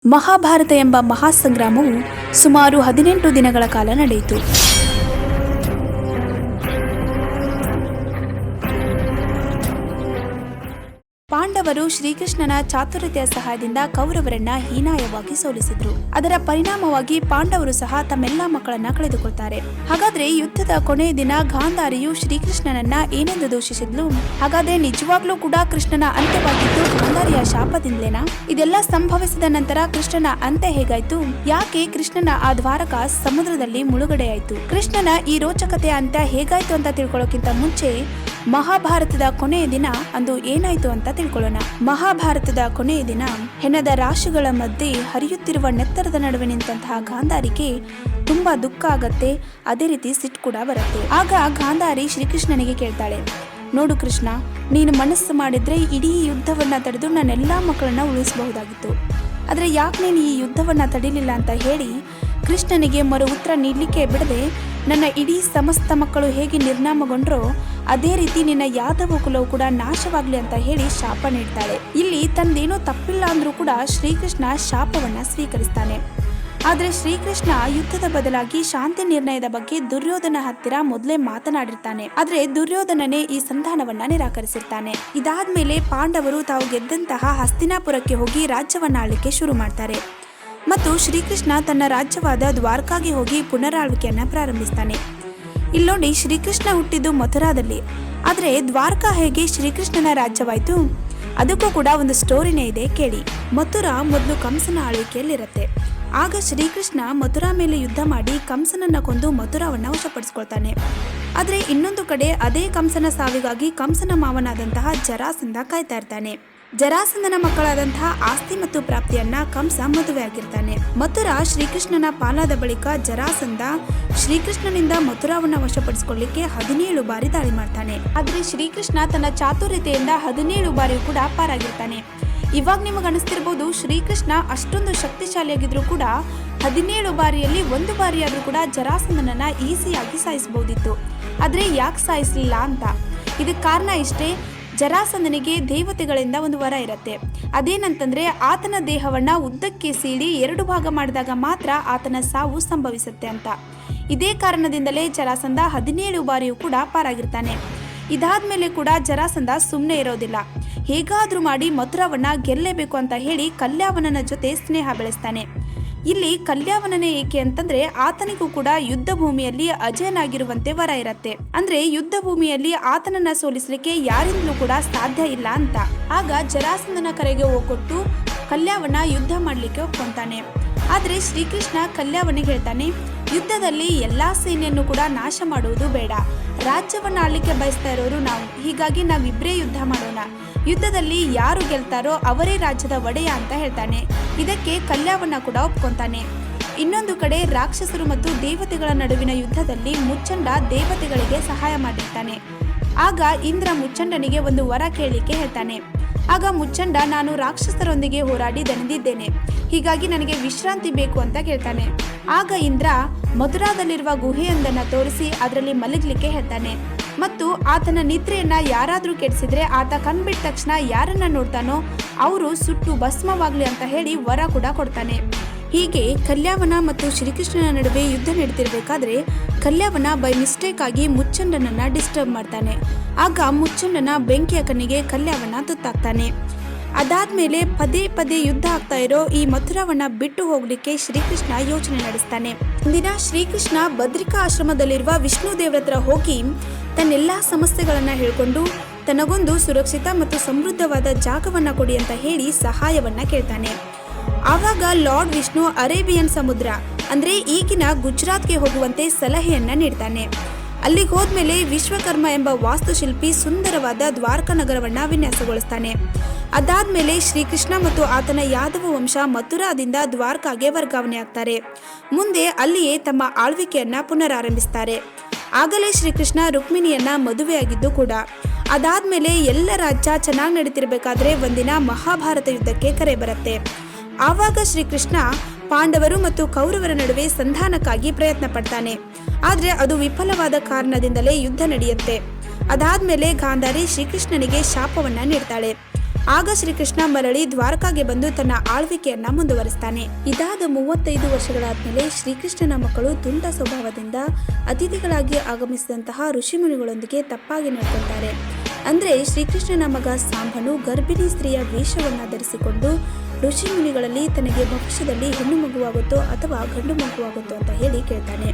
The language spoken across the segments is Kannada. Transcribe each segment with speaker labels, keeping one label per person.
Speaker 1: ಮಹಾಭಾರತ ಎಂಬ ಮಹಾಸಂಗ್ರಾಮವು ಸುಮಾರು 18 ದಿನಗಳ ಕಾಲ ನಡೆಯಿತು. ಪಾಂಡವರು ಶ್ರೀಕೃಷ್ಣನ ಚಾತುರ್ಯತೆಯ ಸಹಾಯದಿಂದ ಕೌರವರನ್ನ ಹೀನಾಯವಾಗಿ ಸೋಲಿಸಿದ್ರು. ಅದರ ಪರಿಣಾಮವಾಗಿ ಪಾಂಡವರು ಸಹ ತಮ್ಮೆಲ್ಲಾ ಮಕ್ಕಳನ್ನ ಕಳೆದುಕೊಳ್ತಾರೆ. ಹಾಗಾದ್ರೆ ಯುದ್ಧದ ಕೊನೆಯ ದಿನ ಗಾಂಧಾರಿಯು ಶ್ರೀಕೃಷ್ಣನನ್ನ ಏನೆಂದು ದೂಷಿಸಿದ್ಲು? ಹಾಗಾದ್ರೆ ನಿಜವಾಗ್ಲೂ ಕೂಡ ಕೃಷ್ಣನ ಅಂತ್ಯವಾಗಿದ್ದು ಗಾಂಧಾರಿಯ ಶಾಪದಿಂದಲೇನಾ? ಇದೆಲ್ಲ ಸಂಭವಿಸಿದ ನಂತರ ಕೃಷ್ಣನ ಅಂತ್ಯ ಹೇಗಾಯ್ತು? ಯಾಕೆ ಕೃಷ್ಣನ ಆ ದ್ವಾರಕ ಸಮುದ್ರದಲ್ಲಿ ಮುಳುಗಡೆಯಾಯ್ತು? ಕೃಷ್ಣನ ಈ ರೋಚಕತೆಯ ಅಂತ್ಯ ಹೇಗಾಯ್ತು ಅಂತ ತಿಳ್ಕೊಳ್ಳೋಕ್ಕಿಂತ ಮುಂಚೆ ಮಹಾಭಾರತದ ಕೊನೆಯ ದಿನ ಅಂದು ಏನಾಯ್ತು ಅಂತ ತಿಳ್ಕೊಳ್ಳೋಣ. ಮಹಾಭಾರತದ ಕೊನೆಯ ದಿನ ಹೆಣದ ರಾಶಿಗಳ ಮಧ್ಯೆ ಹರಿಯುತ್ತಿರುವ ನೆತ್ತರದ ನಡುವೆ ನಿಂತಹ ಗಾಂಧಾರಿಗೆ ತುಂಬಾ ದುಃಖ ಆಗತ್ತೆ. ಅದೇ ರೀತಿ ಸಿಟ್ಟು ಕೂಡ ಬರುತ್ತೆ. ಆಗ ಗಾಂಧಾರಿ ಶ್ರೀಕೃಷ್ಣನಿಗೆ ಕೇಳ್ತಾಳೆ, ನೋಡು ಕೃಷ್ಣ, ನೀನು ಮನಸ್ಸು ಮಾಡಿದ್ರೆ ಇಡೀ ಯುದ್ಧವನ್ನ ತಡೆದು ನನ್ನೆಲ್ಲಾ ಮಕ್ಕಳನ್ನ ಉಳಿಸಬಹುದಾಗಿತ್ತು. ಆದ್ರೆ ಯಾಕೆ ನೀನು ಈ ಯುದ್ಧವನ್ನ ತಡಿಲಿಲ್ಲ ಅಂತ ಹೇಳಿ ಕೃಷ್ಣನಿಗೆ ಮರು ಉತ್ತರ ನೀಡಲಿಕ್ಕೆ ಬಿಡದೆ ನನ್ನ ಇಡೀ ಸಮಸ್ತ ಮಕ್ಕಳು ಹೇಗೆ ನಿರ್ನಾಮಗೊಂಡ್ರೋ ಅದೇ ರೀತಿ ನಿನ್ನ ಯಾದವ ಕುಲವು ಕೂಡ ನಾಶವಾಗ್ಲಿ ಅಂತ ಹೇಳಿ ಶಾಪ ನೀಡ್ತಾಳೆ. ಇಲ್ಲಿ ತಂದೇನೋ ತಪ್ಪಿಲ್ಲ ಅಂದ್ರೂ ಕೂಡ ಶ್ರೀಕೃಷ್ಣ ಶಾಪವನ್ನ ಸ್ವೀಕರಿಸ್ತಾನೆ. ಆದ್ರೆ ಶ್ರೀಕೃಷ್ಣ ಯುದ್ಧದ ಬದಲಾಗಿ ಶಾಂತಿ ನಿರ್ಣಯದ ಬಗ್ಗೆ ದುರ್ಯೋಧನ ಹತ್ತಿರ ಮೊದಲೇ ಮಾತನಾಡಿರ್ತಾನೆ. ಆದ್ರೆ ದುರ್ಯೋಧನನೇ ಈ ಸಂಧಾನವನ್ನ ನಿರಾಕರಿಸಿರ್ತಾನೆ. ಇದಾದ್ಮೇಲೆ ಪಾಂಡವರು ತಾವು ಗೆದ್ದಂತಹ ಹಸ್ತಿನಾಪುರಕ್ಕೆ ಹೋಗಿ ರಾಜ್ಯವನ್ನ ಆಳ್ಲಿಕ್ಕೆ ಶುರು ಮಾಡ್ತಾರೆ ಮತ್ತು ಶ್ರೀಕೃಷ್ಣ ತನ್ನ ರಾಜ್ಯವಾದ ದ್ವಾರಕಾಗೆ ಹೋಗಿ ಪುನರಾಳ್ವಿಕೆಯನ್ನ ಪ್ರಾರಂಭಿಸ್ತಾನೆ. ಇಲ್ಲಿ ನೋಡಿ, ಶ್ರೀಕೃಷ್ಣ ಹುಟ್ಟಿದ್ದು ಮಥುರಾದಲ್ಲಿ. ಆದ್ರೆ ದ್ವಾರಕಾ ಹೇಗೆ ಶ್ರೀಕೃಷ್ಣನ ರಾಜ್ಯವಾಯ್ತು? ಅದಕ್ಕೂ ಕೂಡ ಒಂದು ಸ್ಟೋರಿನೇ ಇದೆ, ಕೇಳಿ. ಮಥುರಾ ಮೊದಲು ಕಂಸನ ಆಳ್ವಿಕೆಯಲ್ಲಿರುತ್ತೆ. ಆಗ ಶ್ರೀಕೃಷ್ಣ ಮಥುರಾ ಮೇಲೆ ಯುದ್ಧ ಮಾಡಿ ಕಂಸನನ್ನ ಕೊಂದು ಮಥುರಾವನ್ನ ವಶಪಡಿಸ್ಕೊಳ್ತಾನೆ. ಆದ್ರೆ ಇನ್ನೊಂದು ಕಡೆ ಅದೇ ಕಂಸನ ಸಾವಿಗಾಗಿ ಕಂಸನ ಮಾವನಾದಂತಹ ಜರಾಸಂಧ ಕಾಯ್ತಾ ಇರ್ತಾನೆ. ಜರಾಸಂಧನ ಮಕ್ಕಳಾದಂತಹ ಆಸ್ತಿ ಮತ್ತು ಪ್ರಾಪ್ತಿಯನ್ನ ಕಂಸ ಮದುವೆ ಆಗಿರ್ತಾನೆ. ಮಥುರಾ ಶ್ರೀಕೃಷ್ಣನ ಪಾಲಾದ ಬಳಿಕ ಜರಾಸಂಧ ಶ್ರೀಕೃಷ್ಣನಿಂದ ಮಥುರಾವನ್ನ ವಶಪಡಿಸಿಕೊಳ್ಳಿಕ್ಕೆ 17 ಬಾರಿ ದಾಳಿ ಮಾಡ್ತಾನೆ. ಆದ್ರೆ ಶ್ರೀಕೃಷ್ಣ ತನ್ನ ಚಾತುರ್ಯತೆಯಿಂದ 17 ಬಾರಿಯೂ ಕೂಡ ಪಾರಾಗಿರ್ತಾನೆ. ಇವಾಗ ನಿಮಗೆ ಅನಿಸ್ತಿರ್ಬೋದು, ಶ್ರೀಕೃಷ್ಣ ಅಷ್ಟೊಂದು ಶಕ್ತಿಶಾಲಿಯಾಗಿದ್ರು ಕೂಡ 17 ಬಾರಿಯಲ್ಲಿ ಒಂದು ಬಾರಿಯಾದ್ರೂ ಕೂಡ ಜರಾಸಂಧನನ್ನ ಈಸಿಯಾಗಿ ಸಾಯಿಸಬಹುದಿತ್ತು. ಆದ್ರೆ ಯಾಕೆ ಸಾಯಿಸಲಿಲ್ಲ ಅಂತ? ಇದಕ್ಕೆ ಕಾರಣ ಇಷ್ಟೇ, ಜರಾಸಂಧನಿಗೆ ದೇವತೆಗಳಿಂದ ಒಂದು ವರ ಇರುತ್ತೆ. ಅದೇನಂತಂದ್ರೆ ಆತನ ದೇಹವನ್ನ ಉದ್ದಕ್ಕೆ ಸೀಳಿ 2 ಭಾಗ ಮಾಡಿದಾಗ ಮಾತ್ರ ಆತನ ಸಾವು ಸಂಭವಿಸುತ್ತೆ ಅಂತ. ಇದೇ ಕಾರಣದಿಂದಲೇ ಜರಾಸಂಧ 17 ಬಾರಿಯೂ ಕೂಡ ಪಾರಾಗಿರ್ತಾನೆ. ಇದಾದ್ಮೇಲೆ ಕೂಡ ಜರಾಸಂಧ ಸುಮ್ಮನೆ ಇರೋದಿಲ್ಲ. ಹೇಗಾದ್ರೂ ಮಾಡಿ ಮಥುರಾವನ್ನ ಗೆಲ್ಲೇಬೇಕು ಅಂತ ಹೇಳಿ ಕಲ್ಯಾವನನ ಜೊತೆ ಸ್ನೇಹ ಬೆಳೆಸ್ತಾನೆ. ಇಲ್ಲಿ ಕಲ್ಯಾವನನೇ ಏಕೆ ಅಂತಂದ್ರೆ ಆತನಿಗೂ ಕೂಡ ಯುದ್ಧ ಭೂಮಿಯಲ್ಲಿ ಅಜಯನಾಗಿರುವಂತೆ ವರ ಇರತ್ತೆ. ಅಂದ್ರೆ ಯುದ್ಧ ಭೂಮಿಯಲ್ಲಿ ಆತನನ್ನ ಸೋಲಿಸಲಿಕ್ಕೆ ಯಾರಿಂದಲೂ ಕೂಡ ಸಾಧ್ಯ ಇಲ್ಲ ಅಂತ. ಆಗ ಜರಾಸಂಧನ ಕರೆಗೆ ಹೋಗೊಟ್ಟು ಕಲ್ಯಾವನ ಯುದ್ಧ ಮಾಡ್ಲಿಕ್ಕೆ ಒಪ್ಕೊಂತಾನೆ. ಆದ್ರೆ ಶ್ರೀಕೃಷ್ಣ ಕಲ್ಯಾವನಿಗೆ ಹೇಳ್ತಾನೆ, ಯುದ್ಧದಲ್ಲಿ ಎಲ್ಲಾ ಸೇನೆಯನ್ನು ಕೂಡ ನಾಶ ಮಾಡುವುದು ಬೇಡ. ರಾಜ್ಯವನ್ನ ಆಳ್ಲಿಕ್ಕೆ ಬಯಸ್ತಾ ಇರೋರು ನಾವು, ಹೀಗಾಗಿ ನಾವಿಬ್ಬರೇ ಯುದ್ಧ ಮಾಡೋಣ. ಯುದ್ಧದಲ್ಲಿ ಯಾರು ಗೆಲ್ತಾರೋ ಅವರೇ ರಾಜ್ಯದ ಒಡೆಯ ಅಂತ ಹೇಳ್ತಾನೆ. ಇದಕ್ಕೆ ಕಲ್ಯಾವನ ಕೂಡ ಒಪ್ಕೊಂತಾನೆ. ಇನ್ನೊಂದು ಕಡೆ ರಾಕ್ಷಸರು ಮತ್ತು ದೇವತೆಗಳ ನಡುವಿನ ಯುದ್ಧದಲ್ಲಿ ಮುಚ್ಚಂಡ ದೇವತೆಗಳಿಗೆ ಸಹಾಯ ಮಾಡಿರ್ತಾನೆ. ಆಗ ಇಂದ್ರ ಮುಚ್ಚಂಡನಿಗೆ ಒಂದು ವರ ಕೇಳಲಿಕ್ಕೆ ಹೇಳ್ತಾನೆ. ಆಗ ಮುಚ್ಚಂಡ, ನಾನು ರಾಕ್ಷಸರೊಂದಿಗೆ ಹೋರಾಡಿ ದಣಿದಿದ್ದೇನೆ, ಹೀಗಾಗಿ ನನಗೆ ವಿಶ್ರಾಂತಿ ಬೇಕು ಅಂತ ಕೇಳ್ತಾನೆ. ಆಗ ಇಂದ್ರ ಮಥುರಾದಲ್ಲಿರುವ ಗುಹೆಯೊಂದನ್ನು ತೋರಿಸಿ ಅದರಲ್ಲಿ ಮಲಗಲಿಕ್ಕೆ ಹೇಳ್ತಾನೆ ಮತ್ತು ಆತನ ನಿದ್ರೆಯನ್ನ ಯಾರಾದ್ರೂ ಕೆಡಿಸಿದ್ರೆ ಆತ ಕಣ್ಬಿಟ್ಟ ತಕ್ಷಣ ಯಾರನ್ನ ನೋಡ್ತಾನೋ ಅವರು ಸುಟ್ಟು ಭಸ್ಮವಾಗ್ಲಿ ಅಂತ ಹೇಳಿ ವರ ಕೂಡ ಕೊಡ್ತಾನೆ. ಹೀಗೆ ಕಲ್ಯಾವನ ಮತ್ತು ಶ್ರೀಕೃಷ್ಣನ ನಡುವೆ ಯುದ್ಧ ನಡೀತಿರ್ಬೇಕಾದ್ರೆ ಕಲ್ಯಾವನ ಬೈ ಮಿಸ್ಟೇಕ್ ಆಗಿ ಮುಚ್ಚಂಡನನ್ನ ಡಿಸ್ಟರ್ಬ್ ಮಾಡ್ತಾನೆ. ಆಗ ಮುಚ್ಚಂಡನ ಬೆಂಕಿಯ ಕಣ್ಣಿಗೆ ಕಲ್ಯಾವನ ತುತ್ತಾಗ್ತಾನೆ. ಅದಾದ್ಮೇಲೆ ಪದೇ ಪದೇ ಯುದ್ಧ ಆಗ್ತಾ ಇರೋ ಈ ಮಥುರಾವನ್ನ ಬಿಟ್ಟು ಹೋಗ್ಲಿಕ್ಕೆ ಶ್ರೀಕೃಷ್ಣ ಯೋಚನೆ ನಡೆಸ್ತಾನೆ. ಒಂದಿನ ಶ್ರೀಕೃಷ್ಣ ಬದ್ರಿಕಾ ಆಶ್ರಮದಲ್ಲಿರುವ ವಿಷ್ಣು ದೇವರ ಹತ್ರ ಹೋಗಿ ತನ್ನೆಲ್ಲಾ ಸಮಸ್ಯೆಗಳನ್ನ ಹೇಳ್ಕೊಂಡು ತನಗೊಂದು ಸುರಕ್ಷಿತ ಮತ್ತು ಸಮೃದ್ಧವಾದ ಜಾಗವನ್ನ ಕೊಡಿ ಅಂತ ಹೇಳಿ ಸಹಾಯವನ್ನ ಕೇಳ್ತಾನೆ. ಆವಾಗ ಲಾರ್ಡ್ ವಿಷ್ಣು ಅರೇಬಿಯನ್ ಸಮುದ್ರ ಅಂದ್ರೆ ಈಗಿನ ಗುಜರಾತ್ಗೆ ಹೋಗುವಂತೆ ಸಲಹೆಯನ್ನ ನೀಡ್ತಾನೆ. ಅಲ್ಲಿಗೆ ಹೋದ್ಮೇಲೆ ವಿಶ್ವಕರ್ಮ ಎಂಬ ವಾಸ್ತುಶಿಲ್ಪಿ ಸುಂದರವಾದ ದ್ವಾರಕಾ ನಗರವನ್ನ ವಿನ್ಯಾಸಗೊಳಿಸ್ತಾನೆ. ಅದಾದ್ಮೇಲೆ ಶ್ರೀಕೃಷ್ಣ ಮತ್ತು ಆತನ ಯಾದವ ವಂಶ ಮಥುರಾದಿಂದ ದ್ವಾರಕಾಗೆ ವರ್ಗಾವಣೆ ಆಗ್ತಾರೆ. ಮುಂದೆ ಅಲ್ಲಿಯೇ ತಮ್ಮ ಆಳ್ವಿಕೆಯನ್ನ ಪುನರಾರಂಭಿಸ್ತಾರೆ. ಆಗಲೇ ಶ್ರೀಕೃಷ್ಣ ರುಕ್ಮಿಣಿಯನ್ನ ಮದುವೆಯಾಗಿದ್ದು ಕೂಡ. ಅದಾದ್ಮೇಲೆ ಎಲ್ಲ ರಾಜ್ಯ ಚೆನ್ನಾಗಿ ನಡೀತಿರ್ಬೇಕಾದ್ರೆ ಒಂದಿನ ಮಹಾಭಾರತ ಯುದ್ಧಕ್ಕೆ ಕರೆ ಬರುತ್ತೆ. ಆವಾಗ ಶ್ರೀಕೃಷ್ಣ ಪಾಂಡವರು ಮತ್ತು ಕೌರವರ ನಡುವೆ ಸಂಧಾನಕ್ಕಾಗಿ ಪ್ರಯತ್ನ ಪಡ್ತಾನೆ. ಆದ್ರೆ ಅದು ವಿಫಲವಾದ ಕಾರಣದಿಂದಲೇ ಯುದ್ಧ ನಡೆಯುತ್ತೆ. ಅದಾದ್ಮೇಲೆ ಗಾಂಧಾರಿ ಶ್ರೀಕೃಷ್ಣನಿಗೆ ಶಾಪವನ್ನ ನೀಡ್ತಾಳೆ. ಆಗ ಶ್ರೀಕೃಷ್ಣ ಮರಳಿ ದ್ವಾರಕಾಗೆ ಬಂದು ತನ್ನ ಆಳ್ವಿಕೆಯನ್ನ ಮುಂದುವರಿಸ್ತಾನೆ. ಇದಾದ 35 ವರ್ಷಗಳಾದ್ಮೇಲೆ ಶ್ರೀಕೃಷ್ಣನ ಮಕ್ಕಳು ತುಂಟ ಸ್ವಭಾವದಿಂದ ಅತಿಥಿಗಳಾಗಿ ಆಗಮಿಸಿದಂತಹ ಋಷಿಮುನಿಗಳೊಂದಿಗೆ ತಪ್ಪಾಗಿ ನಡ್ಕೊಳ್ತಾರೆ. ಅಂದ್ರೆ ಶ್ರೀಕೃಷ್ಣನ ಮಗ ಸಾಂಬನು ಗರ್ಭಿಣಿ ಸ್ತ್ರೀಯ ವೇಷವನ್ನ ಧರಿಸಿಕೊಂಡು ಋಷಿಮುನಿಗಳಲ್ಲಿ ತನಗೆ ಭವಿಷ್ಯದಲ್ಲಿ ಹೆಣ್ಣು ಮಗುವಾಗುತ್ತೋ ಅಥವಾ ಗಂಡು ಮಗುವಾಗುತ್ತೋ ಅಂತ ಹೇಳಿ ಕೇಳ್ತಾನೆ.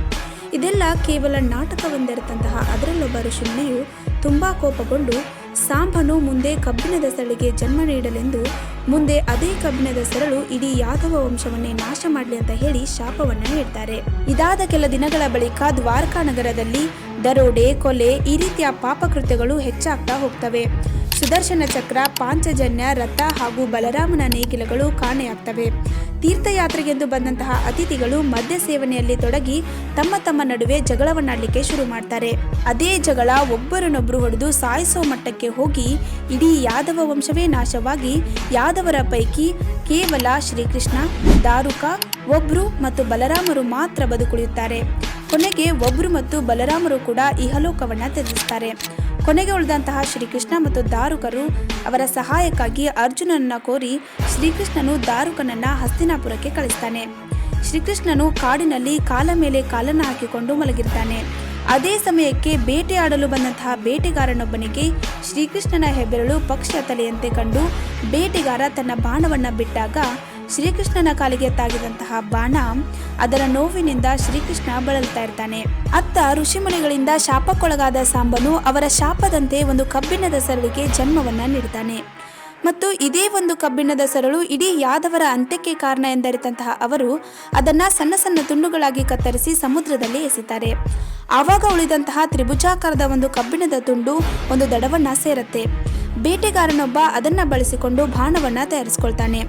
Speaker 1: ಇದೆಲ್ಲ ಕೇವಲ ನಾಟಕವೆಂದಿರತಂತಹ ಅದರಲ್ಲೊಬ್ಬ ಋಷಿಮುನಿಯು ತುಂಬಾ ಕೋಪಗೊಂಡು ಸಾಂಬನು ಮುಂದೆ ಕಬ್ಬಿಣದ ಸರಳಿಗೆ ಜನ್ಮ ನೀಡಲೆಂದು ಮುಂದೆ ಅದೇ ಕಬ್ಬಿಣದ ಸರಳು ಇಡೀ ಯಾದವ ವಂಶವನ್ನೇ ನಾಶ ಮಾಡಲಿ ಅಂತ ಹೇಳಿ ಶಾಪವನ್ನ ನೀಡ್ತಾರೆ. ಇದಾದ ಕೆಲ ದಿನಗಳ ಬಳಿಕ ದ್ವಾರಕಾ ನಗರದಲ್ಲಿ ದರೋಡೆ, ಕೊಲೆ ಈ ರೀತಿಯ ಪಾಪಕೃತ್ಯಗಳು ಹೆಚ್ಚಾಗ್ತಾ ಹೋಗ್ತವೆ. ಸುದರ್ಶನ ಚಕ್ರ, ಪಾಂಚಜನ್ಯ ರಥ ಹಾಗೂ ಬಲರಾಮನ ನೇಗಿಲಗಳು ಕಾಣೆಯಾಗ್ತವೆ. ತೀರ್ಥಯಾತ್ರೆಗೆಂದು ಬಂದಂತಹ ಅತಿಥಿಗಳು ಮದ್ಯ ಸೇವನೆಯಲ್ಲಿ ತೊಡಗಿ ತಮ್ಮ ನಡುವೆ ಜಗಳವನ್ನಾಡಲಿಕ್ಕೆ ಶುರು ಮಾಡ್ತಾರೆ. ಅದೇ ಜಗಳ ಒಬ್ಬರನ್ನೊಬ್ಬರು ಹೊಡೆದು ಸಾಯಿಸೋ ಮಟ್ಟಕ್ಕೆ ಹೋಗಿ ಇಡೀ ಯಾದವ ವಂಶವೇ ನಾಶವಾಗಿ ಯಾದವರ ಪೈಕಿ ಕೇವಲ ಶ್ರೀಕೃಷ್ಣ, ದಾರುಕ, ಒಬ್ರು ಮತ್ತು ಬಲರಾಮರು ಮಾತ್ರ ಬದುಕುಳಿಯುತ್ತಾರೆ. ಕೊನೆಗೆ ಒಬ್ರು ಮತ್ತು ಬಲರಾಮರು ಕೂಡ ಇಹಲೋಕವನ್ನ ತ್ಯಜಿಸ್ತಾರೆ. ಕೊನೆಗೆ ಉಳಿದಂತಹ ಶ್ರೀಕೃಷ್ಣ ಮತ್ತು ದಾರುಕರು ಅವರ ಸಹಾಯಕ್ಕಾಗಿ ಅರ್ಜುನನನ್ನ ಕೋರಿ ಶ್ರೀಕೃಷ್ಣನು ದಾರುಕನನ್ನ ಹಸ್ತಿನಾಪುರಕ್ಕೆ ಕಳಿಸ್ತಾನೆ. ಶ್ರೀಕೃಷ್ಣನು ಕಾಡಿನಲ್ಲಿ ಕಾಲ ಮೇಲೆ ಕಾಲನ್ನು ಹಾಕಿಕೊಂಡು ಮಲಗಿರ್ತಾನೆ. ಅದೇ ಸಮಯಕ್ಕೆ ಬೇಟೆಯಾಡಲು ಬಂದಂತಹ ಬೇಟೆಗಾರನೊಬ್ಬನಿಗೆ ಶ್ರೀಕೃಷ್ಣನ ಹೆಬ್ಬೆರಳು ಪಕ್ಷಿಯ ತಲೆಯಂತೆ ಕಂಡು ಬೇಟೆಗಾರ ತನ್ನ ಬಾಣವನ್ನ ಬಿಟ್ಟಾಗ ಶ್ರೀಕೃಷ್ಣನ ಕಾಲಿಗೆ ತಾಗಿದಂತಹ ಬಾಣ ಅದರ ನೋವಿನಿಂದ ಶ್ರೀಕೃಷ್ಣ ಬಳಲ್ತಾ ಇರ್ತಾನೆ. ಅತ್ತ ಋಷಿಮುನಿಗಳಿಂದ ಶಾಪಕ್ಕೊಳಗಾದ ಸಾಂಬನು ಅವರ ಶಾಪದಂತೆ ಒಂದು ಕಬ್ಬಿಣದ ಸರಳಿಗೆ ಜನ್ಮವನ್ನ ನೀಡ್ತಾನೆ. ಮತ್ತು ಇದೇ ಒಂದು ಕಬ್ಬಿಣದ ಸರಳು ಇಡೀ ಯಾದವರ ಅಂತ್ಯಕ್ಕೆ ಕಾರಣ ಎಂದರಿತಂತಹ ಅವರು ಅದನ್ನ ಸಣ್ಣ ಸಣ್ಣ ತುಂಡುಗಳಾಗಿ ಕತ್ತರಿಸಿ ಸಮುದ್ರದಲ್ಲಿ ಎಸೆತಾರೆ. ಆವಾಗ ಉಳಿದಂತಹ ತ್ರಿಭುಜಾಕಾರದ ಒಂದು ಕಬ್ಬಿಣದ ತುಂಡು ಒಂದು ದಡವನ್ನ ಸೇರುತ್ತೆ. ಬೇಟೆಗಾರನೊಬ್ಬ ಅದನ್ನ ಬಳಸಿಕೊಂಡು ಬಾಣವನ್ನ ತಯಾರಿಸಿಕೊಳ್ತಾನೆ.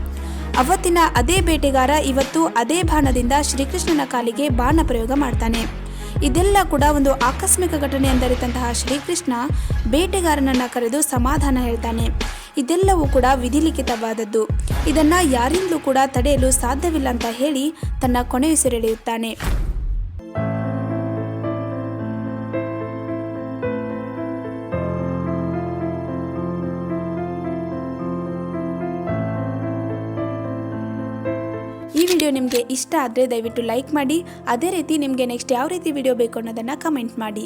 Speaker 1: ಅವತ್ತಿನ ಅದೇ ಬೇಟೆಗಾರ ಇವತ್ತು ಅದೇ ಬಾಣದಿಂದ ಶ್ರೀಕೃಷ್ಣನ ಕಾಲಿಗೆ ಬಾಣ ಪ್ರಯೋಗ ಮಾಡ್ತಾನೆ. ಇದೆಲ್ಲ ಕೂಡ ಒಂದು ಆಕಸ್ಮಿಕ ಘಟನೆ ಎಂದರಿತಂತಹ ಶ್ರೀಕೃಷ್ಣ ಬೇಟೆಗಾರನನ್ನ ಕರೆದು ಸಮಾಧಾನ ಹೇಳ್ತಾನೆ. ಇದೆಲ್ಲವೂ ಕೂಡ ವಿಧಿಲಿಖಿತವಾದದ್ದು, ಇದನ್ನ ಯಾರಿಂದಲೂ ಕೂಡ ತಡೆಯಲು ಸಾಧ್ಯವಿಲ್ಲ ಅಂತ ಹೇಳಿ ತನ್ನ ಕೊನೆಯುಸಿರೆಳೆಯುತ್ತಾನೆ. ಈ ವಿಡಿಯೋ ನಿಮಗೆ ಇಷ್ಟ ಆದರೆ ದಯವಿಟ್ಟು ಲೈಕ್ ಮಾಡಿ. ಅದೇ ರೀತಿ ನಿಮಗೆ ನೆಕ್ಸ್ಟ್ ಯಾವ ರೀತಿ ವಿಡಿಯೋ ಬೇಕು ಅನ್ನೋದನ್ನು ಕಮೆಂಟ್ ಮಾಡಿ.